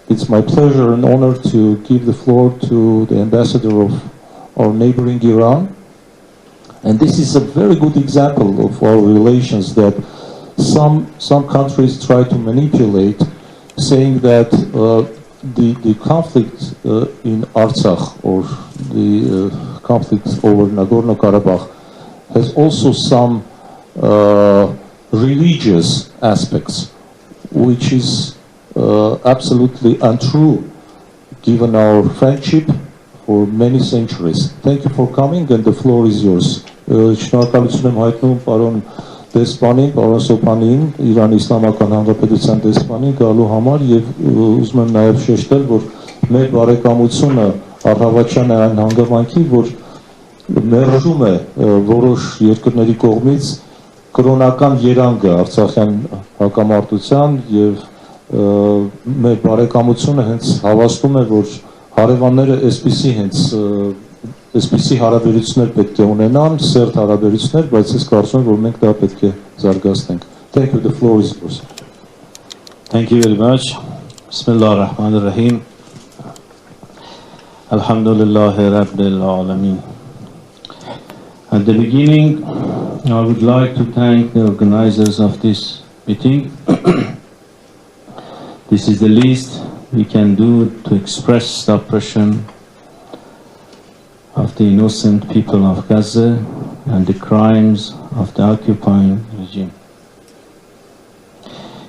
it's my pleasure and honor to give the floor to the ambassador of our neighboring Iran. And this is a very good example of our relations that some countries try to manipulate, saying that the conflict in Artsakh, or the conflict over Nagorno-Karabakh, has also some religious aspects, which is absolutely untrue, given our friendship for many centuries. Thank you for coming, and the floor is yours. Շնորհակալություն եմ հայտնում պարոն դեսպանին, պարոն Sobhaniին, Իրանի Իսլամական Հանրապետության դեսպանին գալու համար, եւ ուզում եմ նաեւ շեշտել, որ մեր բարեկամությունը առավոտյան է այն հանգամանքի, որ մերժում է որոշ երկրների կողմից կրոնական երանգը արցախյան հակամարտության, եւ մեր բարեկամությունը հենց հավաստում է, որ հարևանները այսպիսի հարաբերություններ պետք է ունենան, սերտ հարաբերություններ, բայց ես կարծում եմ, որ մենք դա պետք է զարգացնենք. Thank you, the floor is yours. Thank you very much. Bismillah ar-Rahman ar-Rahim. Alhamdulillahi Rabbil Alameen. At the beginning, I would like to thank the organizers of this meeting. This is the least we can do to express the oppression of the innocent people of Gaza and the crimes of the occupying regime.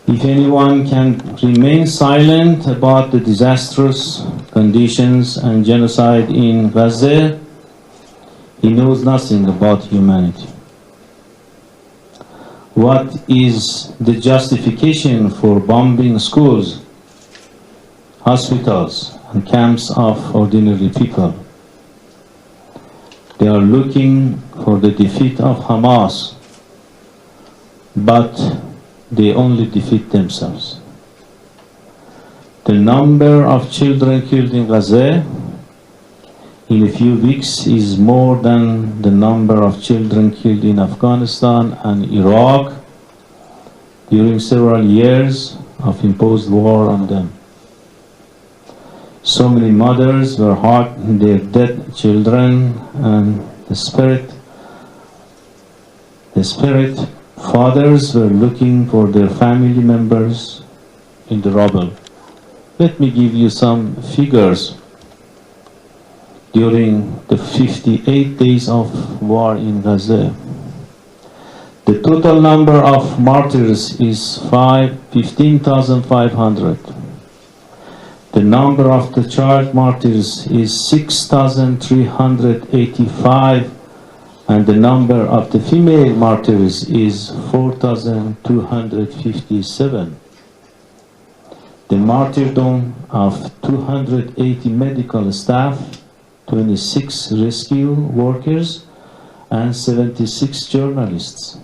If anyone can remain silent about the disastrous conditions and genocide in Gaza, he knows nothing about humanity. What is the justification for bombing schools, hospitals, and camps of ordinary people? They are looking for the defeat of Hamas, but they only defeat themselves. The number of children killed in Gaza in a few weeks is more than the number of children killed in Afghanistan and Iraq during several years of imposed war on them. So many mothers were hugging their dead children, and desperate fathers were looking for their family members in the rubble. Let me give you some figures. During the 58 days of war in Gaza, the total number of martyrs is 15,500. The number of the child martyrs is 6,385, and the number of the female martyrs is 4,257. The martyrdom of 280 medical staff, 26 rescue workers, and 76 journalists.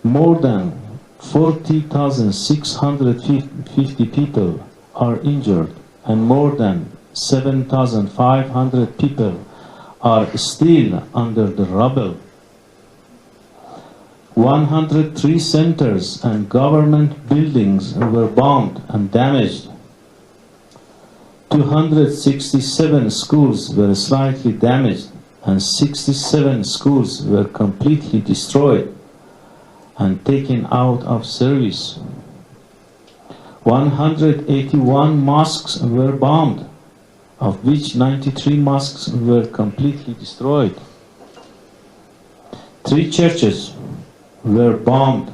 More than 40,650 people are injured, and more than 7,500 people are still under the rubble. 103 centers and government buildings were bombed and damaged. 267 schools were slightly damaged, and 67 schools were completely destroyed and taken out of service. 181 mosques were bombed, of which 93 mosques were completely destroyed. 3 churches were bombed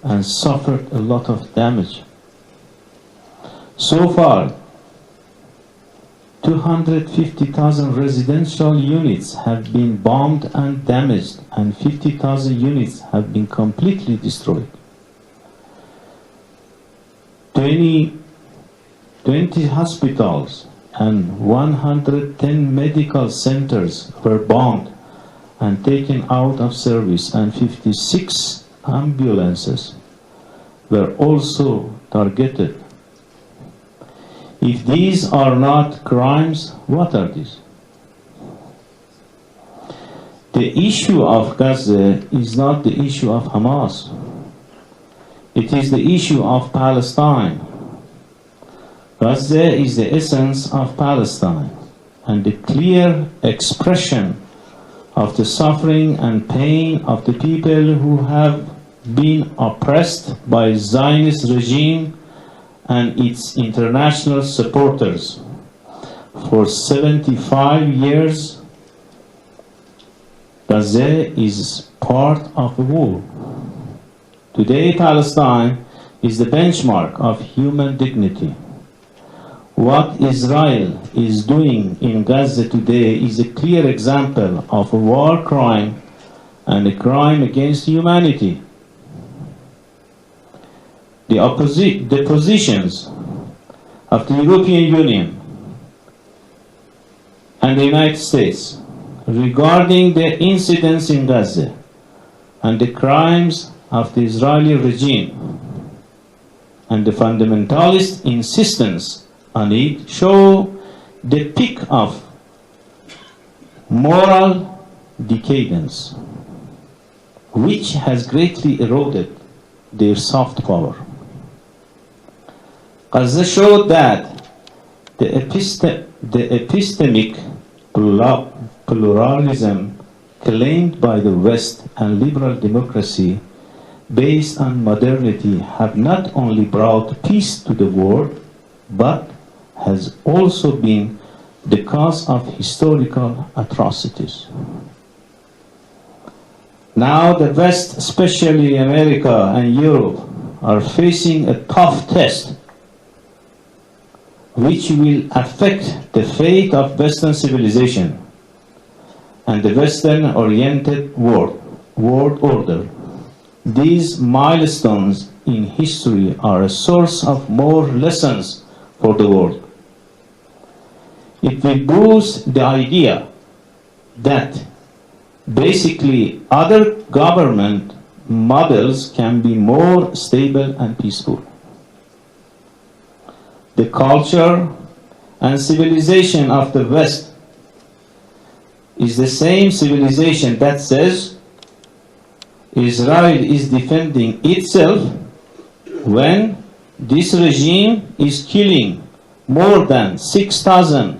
and suffered a lot of damage. So far, 250,000 residential units have been bombed and damaged, and 50,000 units have been completely destroyed. 20 hospitals and 110 medical centers were bombed and taken out of service, and 56 ambulances were also targeted. If these are not crimes, what are these? The issue of Gaza is not the issue of Hamas. It is the issue of Palestine. Gaza is the essence of Palestine and the clear expression of the suffering and pain of the people who have been oppressed by Zionist regime and its international supporters for 75 years. Gaza is part of the war. Today, Palestine is the benchmark of human dignity. What Israel is doing in Gaza today is a clear example of a war crime and a crime against humanity. The positions of the European Union and the United States regarding the incidents in Gaza and the crimes of the Israeli regime and the fundamentalist insistence on it show the peak of moral decadence, which has greatly eroded their soft power. Gaza showed that the epistemic pluralism claimed by the West and liberal democracy based on modernity have not only brought peace to the world, but has also been the cause of historical atrocities. Now the West, especially America and Europe, are facing a tough test which will affect the fate of Western civilization and the Western-oriented world order. These milestones in history are a source of more lessons for the world. It will boost the idea that basically other government models can be more stable and peaceful. The culture and civilization of the West is the same civilization that says Israel is defending itself when this regime is killing more than 6,000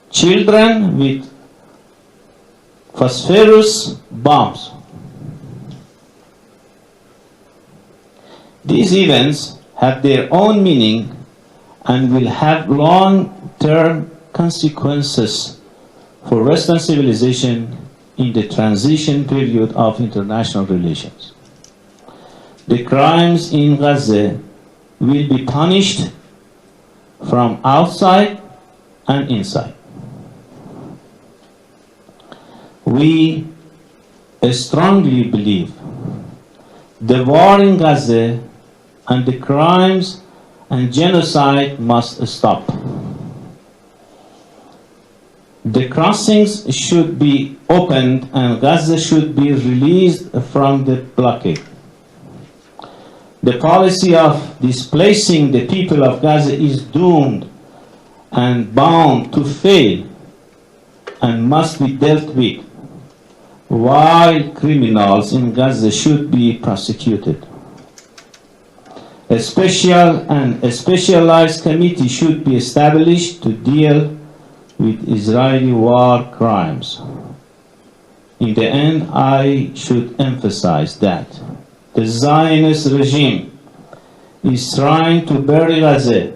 children with phosphorus bombs. These events have their own meaning and will have long-term consequences for Western civilization in the transition period of international relations. The crimes in Gaza will be punished from outside and inside. We strongly believe the war in Gaza and the crimes and genocide must stop. The crossings should be opened and Gaza should be released from the blockade. The policy of displacing the people of Gaza is doomed and bound to fail and must be dealt with, while criminals in Gaza should be prosecuted. A specialized committee should be established to deal with Israeli war crimes. In the end, I should emphasize that the Zionist regime is trying to bury Gaza,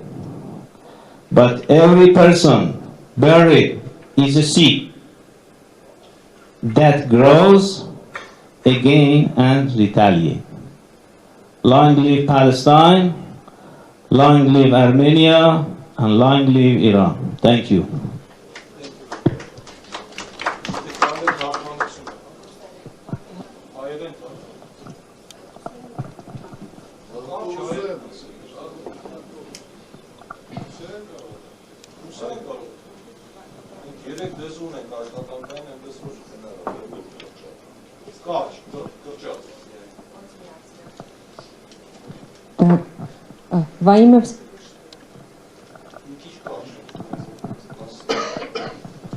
but every person buried is a seed that grows again and retaliates. Long live Palestine, long live Armenia, and long live Iran. Thank you.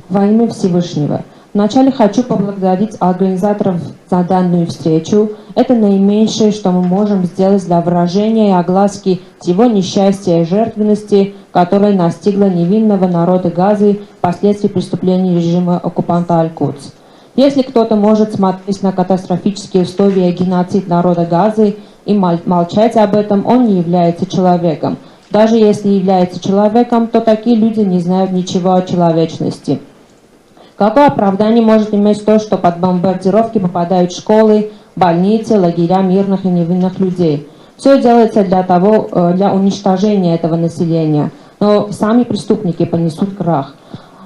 Во имя Всевышнего, Вначале хочу поблагодарить организаторов за данную встречу. Это наименьшее, что мы можем сделать для выражения и огласки всего несчастья и жертвенности, которое настигло невинного народа Газы впоследствии преступлений режима оккупанта Аль-Кудс. Если кто-то может смотреть на катастрофические условия и геноцид народа Газы и молчать об этом, он не является человеком. Даже если является человеком, то такие люди не знают ничего о человечности. Какое оправдание может иметь то, что под бомбардировки попадают школы, больницы, лагеря мирных и невинных людей? Все делается для уничтожения этого населения, но сами преступники понесут крах.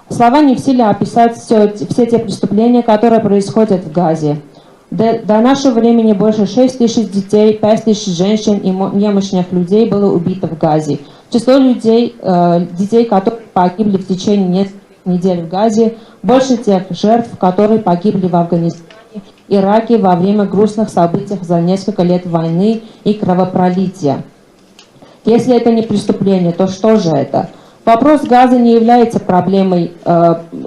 Слова не в силе описать все те преступления, которые происходят в Газе. До нашего времени больше 6 тысяч детей, 5 тысяч женщин и немощных людей было убито в Газе. Число детей, которые погибли в течение нескольких недель в Газе, больше тех жертв, которые погибли в Афганистане, Ираке во время грустных событий за несколько лет войны и кровопролития. Если это не преступление, то что же это? Вопрос Газа не является проблемой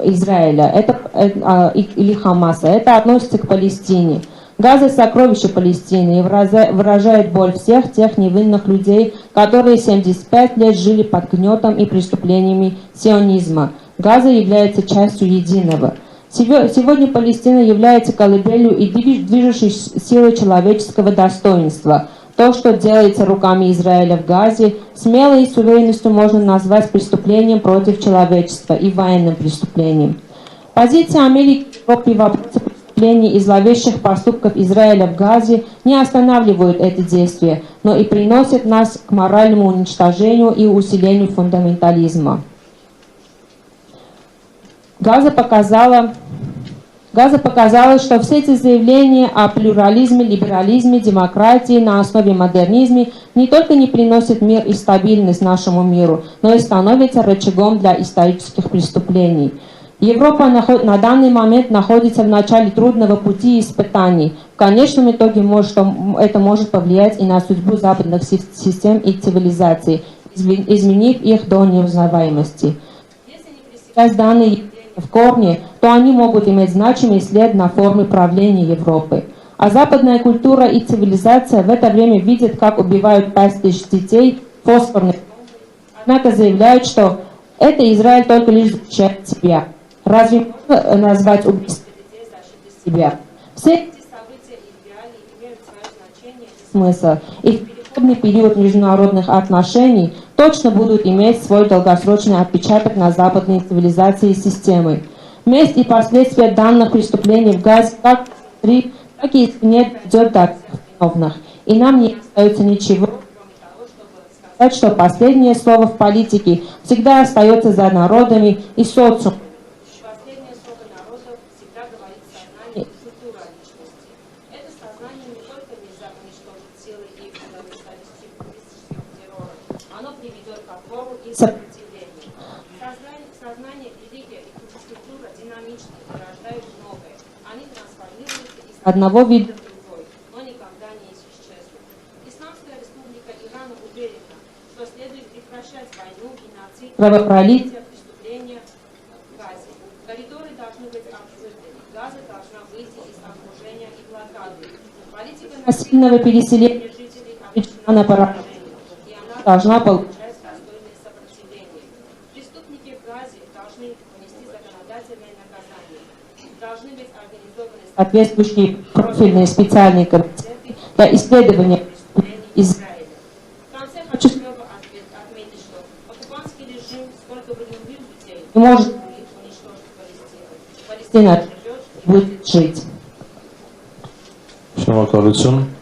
Израиля или Хамаса. Это относится к Палестине. Газа – сокровище Палестины и выражает боль всех тех невинных людей, которые 75 лет жили под гнетом и преступлениями сионизма. Газа является частью единого. Сегодня Палестина является колыбелью и движущей силой человеческого достоинства. То, что делается руками Израиля в Газе, смело и с уверенностью можно назвать преступлением против человечества и военным преступлением. Позиция Америки и Европы в вопросе преступлений и зловещих поступков Израиля в Газе не останавливают эти действия, но и приносят нас к моральному уничтожению и усилению фундаментализма. Газа показала, что все эти заявления о плюрализме, либерализме, демократии на основе модернизма не только не приносят мир и стабильность нашему миру, но и становятся рычагом для исторических преступлений. Европа на данный момент находится в начале трудного пути испытаний. В конечном итоге это может повлиять и на судьбу западных систем и цивилизаций, изменив их до неузнаваемости. Если не пресекать данные явления в корне, то они могут иметь значимый след на форме правления Европы. А западная культура и цивилизация в это время видят, как убивают 5 тысяч детей фосфорной бомбой, однако заявляют, что это Израиль только лишь защищает себя. Разве можно назвать убийство детей защитой себя? Все эти события и реалии имеют свое значение и смысл, и в переходный период международных отношений точно будут иметь свой долгосрочный отпечаток на западные цивилизации и системы. Месть и последствия данных преступлений в Газе как внутри, так и извне идет до всех виновных. И нам не остается ничего, кроме того, чтобы сказать, что последнее слово в политике всегда остается за народами и социумом. Последнее слово народов всегда говорит сознание и культура личности. Это сознание не только нельзя уничтожить силой и фундаменталистическим террором, оно приведет к опору и сопротивлению. Сознание, религия и культура динамичны и рождают многое. Они трансформируются из одного вида в другой, но никогда не исчезнут. Исламская Республика Иран уверена, что следует прекращать войну, геноцид, кровопролитие, преступления в Газе. Коридоры должны быть открыты. Газа должна выйти из окружения и блокады. Политика насильного переселения жителей обречена на поражение, и она должна получать достойное сопротивление. Преступники в Газе должны понести законодательное наказание. Должны быть организованы соответствующие профильные специальные комитеты для исследования преступлений Израиля. В конце хочу снова отметить, что оккупантский режим, сколько бы ни убил детей, не может уничтожить Палестину. Палестина живет и будет жить. Շնորհակալություն